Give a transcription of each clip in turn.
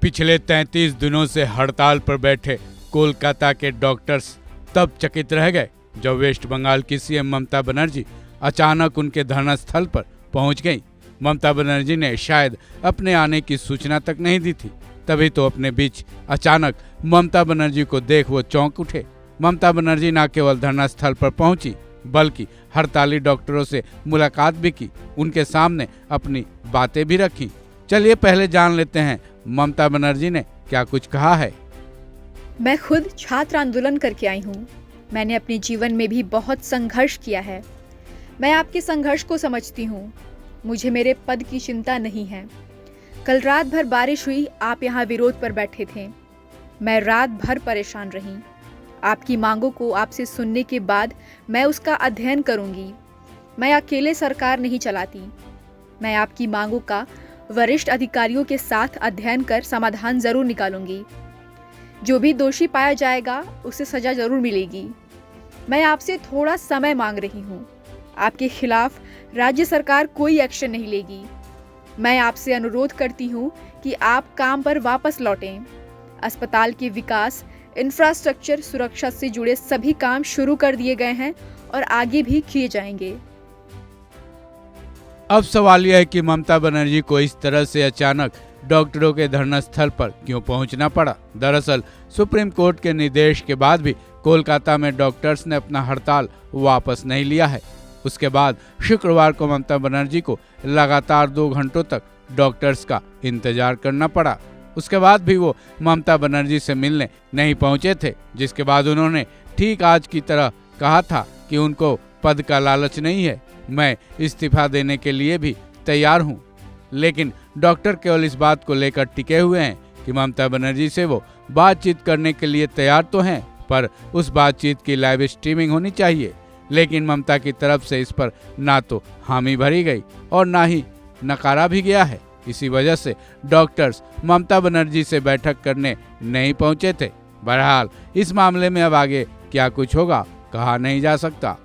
पिछले 33 दिनों से हड़ताल पर बैठे कोलकाता के डॉक्टर्स तब चकित रह गए जब वेस्ट बंगाल की सीएम ममता बनर्जी अचानक उनके धरना स्थल पर पहुंच गईं। ममता बनर्जी ने शायद अपने आने की सूचना तक नहीं दी थी, तभी तो अपने बीच अचानक ममता बनर्जी को देख वो चौंक उठे। ममता बनर्जी न केवल धरना स्थल पर पहुंची बल्कि हड़ताली डॉक्टरों से मुलाकात भी की, उनके सामने अपनी बातें भी रखी। चलिए पहले जान लेते हैं ममता बनर्जी ने क्या कुछ कहा है। मैं खुद छात्र आंदोलन करके आई हूँ। मैंने अपने जीवन में भी बहुत संघर्ष किया है। मैं आपके संघर्ष को समझती हूँ। मुझे मेरे पद की चिंता नहीं है। कल रात भर बारिश हुई, आप यहाँ विरोध पर बैठे थे। मैं रात भर परेशान रही। आपकी मांगों को आपसे सुनने के बाद मैं उसका अध्ययन करूँगी। मैं अकेले सरकार नहीं चलाती। मैं आपकी मांगों का वरिष्ठ अधिकारियों के साथ अध्ययन कर समाधान जरूर निकालूंगी। जो भी दोषी पाया जाएगा उसे सजा जरूर मिलेगी। मैं आपसे थोड़ा समय मांग रही हूँ। आपके खिलाफ राज्य सरकार कोई एक्शन नहीं लेगी। मैं आपसे अनुरोध करती हूँ कि आप काम पर वापस लौटें। अस्पताल के विकास, इंफ्रास्ट्रक्चर, सुरक्षा से जुड़े सभी काम शुरू कर दिए गए हैं और आगे भी किए जाएंगे। अब सवाल यह है कि ममता बनर्जी को इस तरह से अचानक डॉक्टरों के धरना स्थल पर क्यों पहुंचना पड़ा। दरअसल सुप्रीम कोर्ट के निर्देश के बाद भी कोलकाता में डॉक्टर्स ने अपना हड़ताल वापस नहीं लिया है। उसके बाद शुक्रवार को ममता बनर्जी को लगातार 2 घंटों तक डॉक्टर्स का इंतजार करना पड़ा। उसके बाद भी वो ममता बनर्जी से मिलने नहीं पहुंचे थे, जिसके बाद उन्होंने ठीक आज की तरह कहा था कि उनको पद का लालच नहीं है, मैं इस्तीफा देने के लिए भी तैयार हूं। लेकिन डॉक्टर केवल इस बात को लेकर टिके हुए हैं कि ममता बनर्जी से वो बातचीत करने के लिए तैयार तो हैं, पर उस बातचीत की लाइव स्ट्रीमिंग होनी चाहिए। लेकिन ममता की तरफ से इस पर ना तो हामी भरी गई और ना ही नकारा भी गया है। इसी वजह से डॉक्टर्स ममता बनर्जी से बैठक करने नहीं पहुंचे थे। बहरहाल इस मामले में अब आगे क्या कुछ होगा कहा नहीं जा सकता,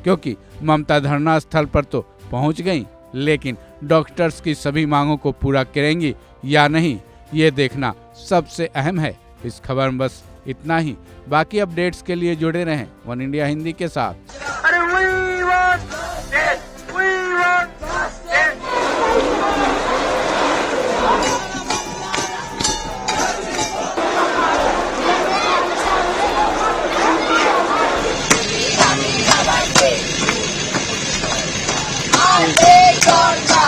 क्योंकि ममता धरना स्थल पर तो पहुंच गई, लेकिन डॉक्टर्स की सभी मांगों को पूरा करेंगी या नहीं, ये देखना सबसे अहम है। इस खबर में बस इतना ही। बाकी अपडेट्स के लिए जुड़े रहें वन इंडिया हिंदी के साथ।